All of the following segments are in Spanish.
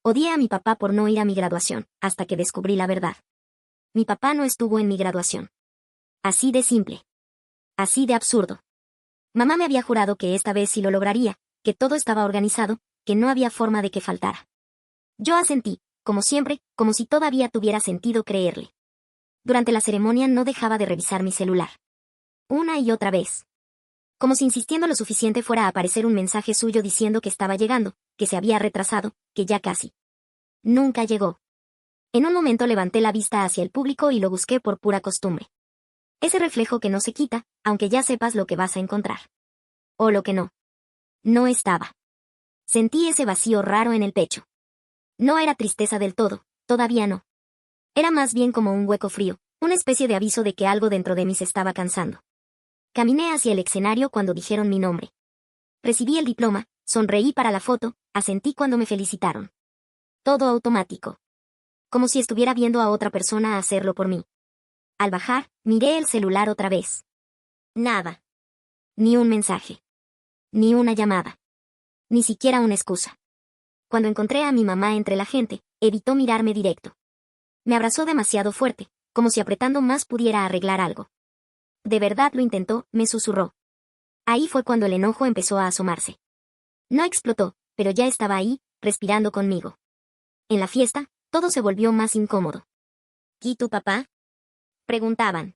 Odié a mi papá por no ir a mi graduación, hasta que descubrí la verdad. Mi papá no estuvo en mi graduación. Así de simple. Así de absurdo. Mamá me había jurado que esta vez sí lo lograría, que todo estaba organizado, que no había forma de que faltara. Yo asentí, como siempre, como si todavía tuviera sentido creerle. Durante la ceremonia no dejaba de revisar mi celular. Una y otra vez. Como si insistiendo lo suficiente fuera a aparecer un mensaje suyo diciendo que estaba llegando, que se había retrasado, que ya casi. Nunca llegó. En un momento levanté la vista hacia el público y lo busqué por pura costumbre. Ese reflejo que no se quita, aunque ya sepas lo que vas a encontrar. O lo que no. No estaba. Sentí ese vacío raro en el pecho. No era tristeza del todo, todavía no. Era más bien como un hueco frío, una especie de aviso de que algo dentro de mí se estaba cansando. Caminé hacia el escenario cuando dijeron mi nombre. Recibí el diploma, sonreí para la foto, asentí cuando me felicitaron. Todo automático. Como si estuviera viendo a otra persona hacerlo por mí. Al bajar, miré el celular otra vez. Nada. Ni un mensaje. Ni una llamada. Ni siquiera una excusa. Cuando encontré a mi mamá entre la gente, evitó mirarme directo. Me abrazó demasiado fuerte, como si apretando más pudiera arreglar algo. De verdad lo intentó, me susurró. Ahí fue cuando el enojo empezó a asomarse. No explotó, pero ya estaba ahí, respirando conmigo. En la fiesta, todo se volvió más incómodo. ¿Y tu papá? Preguntaban.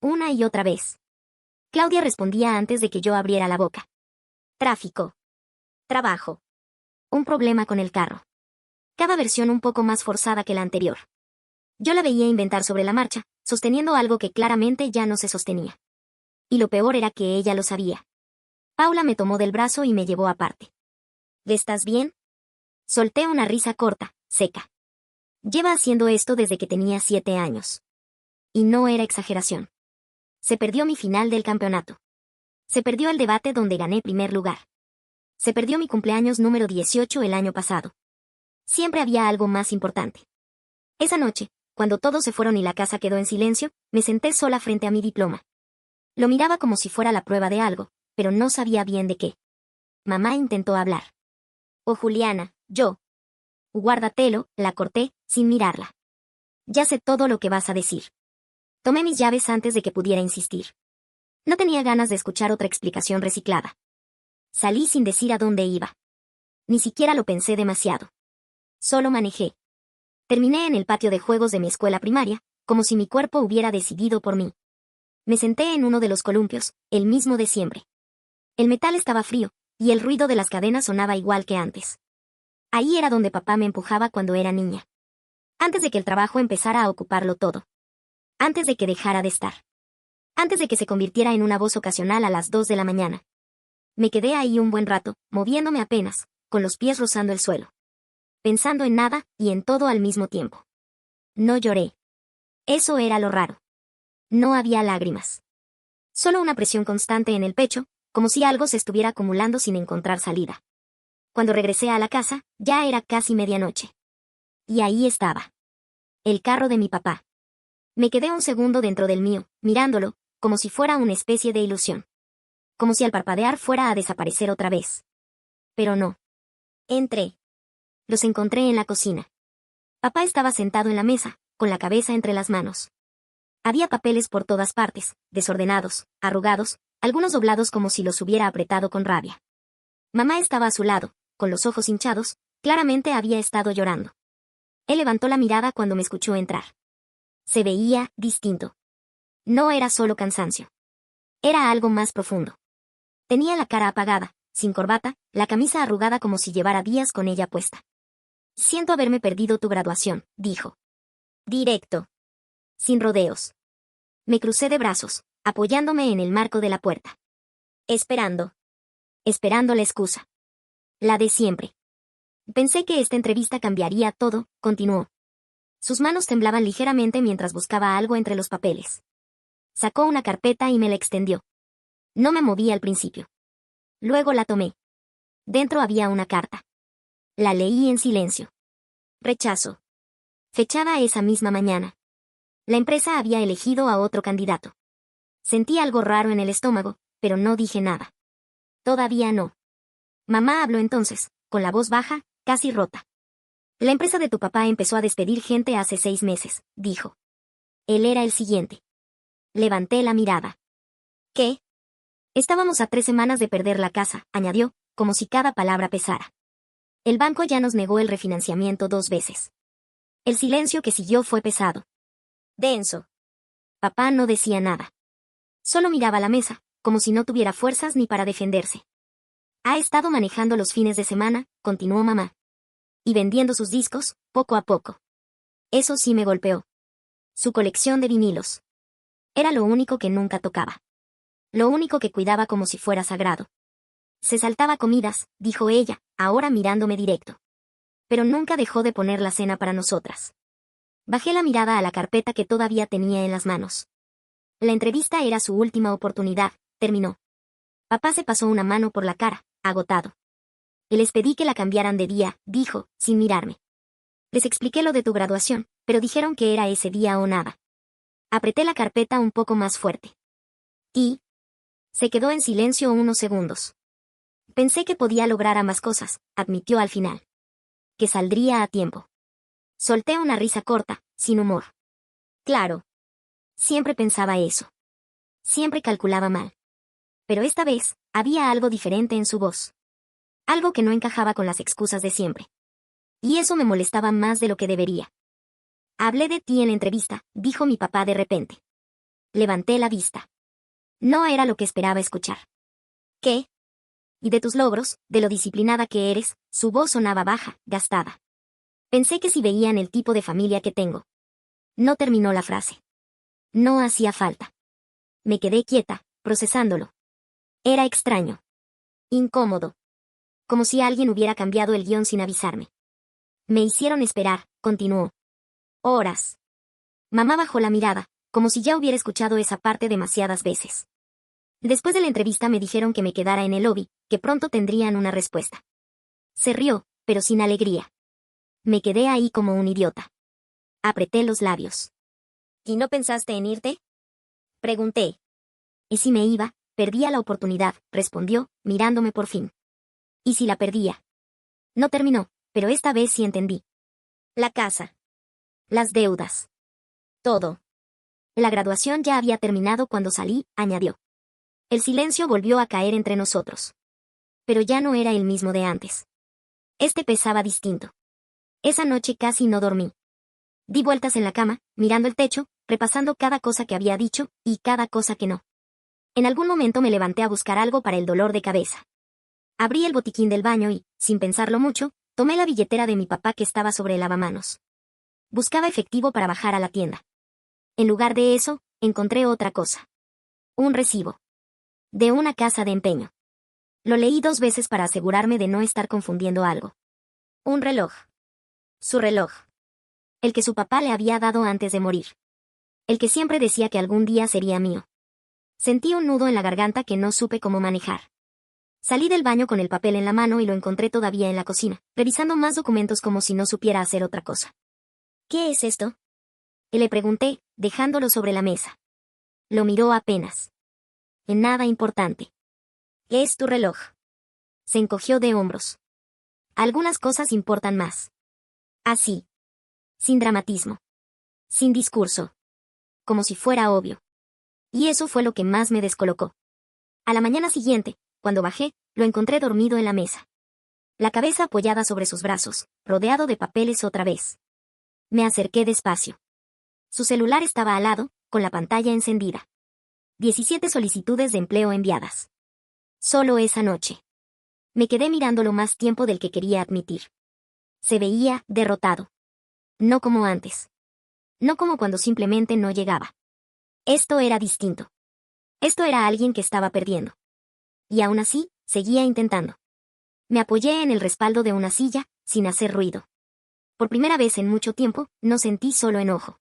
Una y otra vez. Claudia respondía antes de que yo abriera la boca. Tráfico. Trabajo. Un problema con el carro. Cada versión un poco más forzada que la anterior. Yo la veía inventar sobre la marcha, sosteniendo algo que claramente ya no se sostenía. Y lo peor era que ella lo sabía. Paula me tomó del brazo y me llevó aparte. ¿Estás bien? Solté una risa corta, seca. Lleva haciendo esto desde que tenía 7 años. Y no era exageración. Se perdió mi final del campeonato. Se perdió el debate donde gané primer lugar. Se perdió mi cumpleaños número 18 el año pasado. Siempre había algo más importante. Esa noche, cuando todos se fueron y la casa quedó en silencio, me senté sola frente a mi diploma. Lo miraba como si fuera la prueba de algo, pero no sabía bien de qué. Mamá intentó hablar. Oh, Juliana, yo. Guárdatelo, la corté, sin mirarla. Ya sé todo lo que vas a decir. Tomé mis llaves antes de que pudiera insistir. No tenía ganas de escuchar otra explicación reciclada. Salí sin decir a dónde iba. Ni siquiera lo pensé demasiado. Solo manejé. Terminé en el patio de juegos de mi escuela primaria, como si mi cuerpo hubiera decidido por mí. Me senté en uno de los columpios, el mismo de siempre. El metal estaba frío, y el ruido de las cadenas sonaba igual que antes. Ahí era donde papá me empujaba cuando era niña. Antes de que el trabajo empezara a ocuparlo todo. Antes de que dejara de estar. Antes de que se convirtiera en una voz ocasional a las 2 de la mañana. Me quedé ahí un buen rato, moviéndome apenas, con los pies rozando el suelo. Pensando en nada y en todo al mismo tiempo. No lloré. Eso era lo raro. No había lágrimas. Solo una presión constante en el pecho, como si algo se estuviera acumulando sin encontrar salida. Cuando regresé a la casa, ya era casi medianoche. Y ahí estaba. El carro de mi papá. Me quedé un segundo dentro del mío, mirándolo, como si fuera una especie de ilusión. Como si al parpadear fuera a desaparecer otra vez. Pero no. Entré. Los encontré en la cocina. Papá estaba sentado en la mesa, con la cabeza entre las manos. Había papeles por todas partes, desordenados, arrugados, algunos doblados como si los hubiera apretado con rabia. Mamá estaba a su lado, con los ojos hinchados, claramente había estado llorando. Él levantó la mirada cuando me escuchó entrar. Se veía distinto. No era solo cansancio. Era algo más profundo. Tenía la cara apagada, sin corbata, la camisa arrugada como si llevara días con ella puesta. Siento haberme perdido tu graduación, dijo. Directo. Sin rodeos. Me crucé de brazos, apoyándome en el marco de la puerta. Esperando. Esperando la excusa. La de siempre. Pensé que esta entrevista cambiaría todo, continuó. Sus manos temblaban ligeramente mientras buscaba algo entre los papeles. Sacó una carpeta y me la extendió. No me moví al principio. Luego la tomé. Dentro había una carta. La leí en silencio. Rechazo. Fechada esa misma mañana. La empresa había elegido a otro candidato. Sentí algo raro en el estómago, pero no dije nada. Todavía no. Mamá habló entonces, con la voz baja, casi rota. La empresa de tu papá empezó a despedir gente hace 6 meses, dijo. Él era el siguiente. Levanté la mirada. ¿Qué? Estábamos a 3 semanas de perder la casa, añadió, como si cada palabra pesara. El banco ya nos negó el refinanciamiento 2 veces. El silencio que siguió fue pesado. Denso. Papá no decía nada. Solo miraba la mesa, como si no tuviera fuerzas ni para defenderse. Ha estado manejando los fines de semana, continuó mamá. Y vendiendo sus discos, poco a poco. Eso sí me golpeó. Su colección de vinilos. Era lo único que nunca tocaba. Lo único que cuidaba como si fuera sagrado. Se saltaba comidas, dijo ella, ahora mirándome directo. Pero nunca dejó de poner la cena para nosotras. Bajé la mirada a la carpeta que todavía tenía en las manos. La entrevista era su última oportunidad, terminó. Papá se pasó una mano por la cara, agotado. Y les pedí que la cambiaran de día, dijo, sin mirarme. Les expliqué lo de tu graduación, pero dijeron que era ese día o nada. Apreté la carpeta un poco más fuerte. Y se quedó en silencio unos segundos. Pensé que podía lograr ambas cosas, admitió al final. Que saldría a tiempo. Solté una risa corta, sin humor. Claro. Siempre pensaba eso. Siempre calculaba mal. Pero esta vez, había algo diferente en su voz. Algo que no encajaba con las excusas de siempre. Y eso me molestaba más de lo que debería. Hablé de ti en la entrevista, dijo mi papá de repente. Levanté la vista. No era lo que esperaba escuchar. ¿Qué? Y de tus logros, de lo disciplinada que eres, su voz sonaba baja, gastada. Pensé que si veían el tipo de familia que tengo. No terminó la frase. No hacía falta. Me quedé quieta, procesándolo. Era extraño. Incómodo. Como si alguien hubiera cambiado el guión sin avisarme. Me hicieron esperar, continuó. Horas. Mamá bajó la mirada, como si ya hubiera escuchado esa parte demasiadas veces. Después de la entrevista me dijeron que me quedara en el lobby, que pronto tendrían una respuesta. Se rió, pero sin alegría. Me quedé ahí como un idiota. Apreté los labios. ¿Y no pensaste en irte? Pregunté. ¿Y si me iba? Perdía la oportunidad, respondió, mirándome por fin. ¿Y si la perdía? No terminó, pero esta vez sí entendí. La casa. Las deudas. Todo. La graduación ya había terminado cuando salí, añadió. El silencio volvió a caer entre nosotros. Pero ya no era el mismo de antes. Este pesaba distinto. Esa noche casi no dormí. Di vueltas en la cama, mirando el techo, repasando cada cosa que había dicho, y cada cosa que no. En algún momento me levanté a buscar algo para el dolor de cabeza. Abrí el botiquín del baño y, sin pensarlo mucho, tomé la billetera de mi papá que estaba sobre el lavamanos. Buscaba efectivo para bajar a la tienda. En lugar de eso, encontré otra cosa. Un recibo. De una casa de empeño. Lo leí 2 veces para asegurarme de no estar confundiendo algo. Un reloj. Su reloj. El que su papá le había dado antes de morir. El que siempre decía que algún día sería mío. Sentí un nudo en la garganta que no supe cómo manejar. Salí del baño con el papel en la mano y lo encontré todavía en la cocina, revisando más documentos como si no supiera hacer otra cosa. ¿Qué es esto? Le pregunté, dejándolo sobre la mesa. Lo miró apenas. En nada importante. ¿Qué es tu reloj? Se encogió de hombros. Algunas cosas importan más. Así. Sin dramatismo. Sin discurso. Como si fuera obvio. Y eso fue lo que más me descolocó. A la mañana siguiente, cuando bajé, lo encontré dormido en la mesa. La cabeza apoyada sobre sus brazos, rodeado de papeles otra vez. Me acerqué despacio. Su celular estaba al lado, con la pantalla encendida. 17 solicitudes de empleo enviadas. Solo esa noche. Me quedé mirándolo más tiempo del que quería admitir. Se veía derrotado. No como antes. No como cuando simplemente no llegaba. Esto era distinto. Esto era alguien que estaba perdiendo. Y aún así, seguía intentando. Me apoyé en el respaldo de una silla, sin hacer ruido. Por primera vez en mucho tiempo, no sentí solo enojo.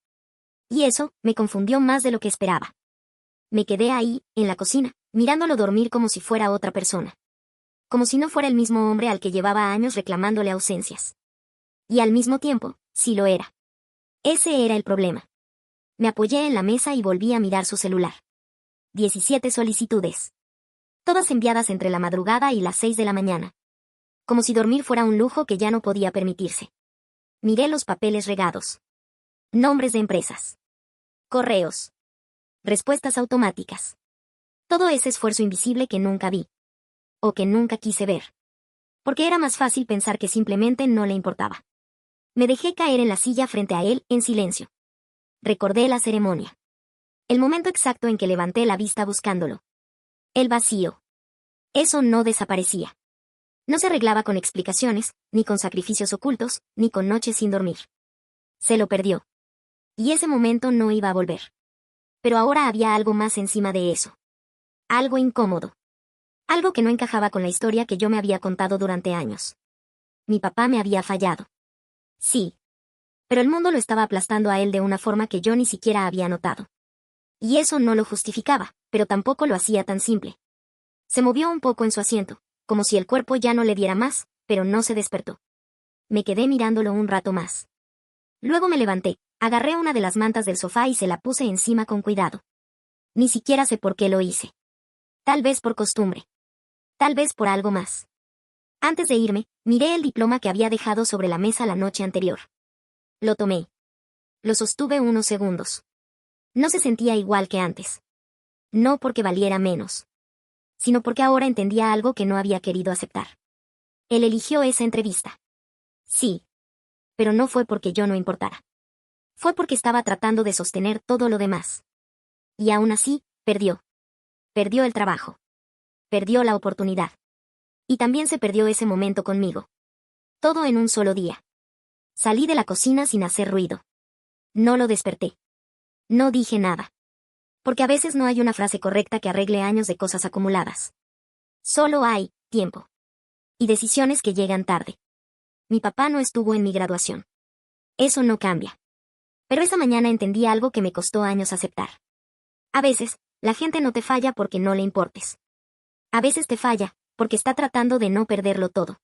Y eso, me confundió más de lo que esperaba. Me quedé ahí, en la cocina, mirándolo dormir como si fuera otra persona. Como si no fuera el mismo hombre al que llevaba años reclamándole ausencias. Y al mismo tiempo, sí lo era. Ese era el problema. Me apoyé en la mesa y volví a mirar su celular. 17 solicitudes. Todas enviadas entre la madrugada y las 6 de la mañana. Como si dormir fuera un lujo que ya no podía permitirse. Miré los papeles regados. Nombres de empresas. Correos. Respuestas automáticas. Todo ese esfuerzo invisible que nunca vi. O que nunca quise ver. Porque era más fácil pensar que simplemente no le importaba. Me dejé caer en la silla frente a él, en silencio. Recordé la ceremonia. El momento exacto en que levanté la vista buscándolo. El vacío. Eso no desaparecía. No se arreglaba con explicaciones, ni con sacrificios ocultos, ni con noches sin dormir. Se lo perdió. Y ese momento no iba a volver. Pero ahora había algo más encima de eso. Algo incómodo. Algo que no encajaba con la historia que yo me había contado durante años. Mi papá me había fallado. Sí. Pero el mundo lo estaba aplastando a él de una forma que yo ni siquiera había notado. Y eso no lo justificaba, pero tampoco lo hacía tan simple. Se movió un poco en su asiento, como si el cuerpo ya no le diera más, pero no se despertó. Me quedé mirándolo un rato más. Luego me levanté, agarré una de las mantas del sofá y se la puse encima con cuidado. Ni siquiera sé por qué lo hice. Tal vez por costumbre. Tal vez por algo más. Antes de irme, miré el diploma que había dejado sobre la mesa la noche anterior. Lo tomé. Lo sostuve unos segundos. No se sentía igual que antes. No porque valiera menos, sino porque ahora entendía algo que no había querido aceptar. Él eligió esa entrevista. Sí. Pero no fue porque yo no importara. Fue porque estaba tratando de sostener todo lo demás. Y aún así, perdió. Perdió el trabajo. Perdió la oportunidad. Y también se perdió ese momento conmigo. Todo en un solo día. Salí de la cocina sin hacer ruido. No lo desperté. No dije nada. Porque a veces no hay una frase correcta que arregle años de cosas acumuladas. Solo hay tiempo. Y decisiones que llegan tarde. Mi papá no estuvo en mi graduación. Eso no cambia. Pero esa mañana entendí algo que me costó años aceptar. A veces, la gente no te falla porque no le importes. A veces te falla, porque está tratando de no perderlo todo.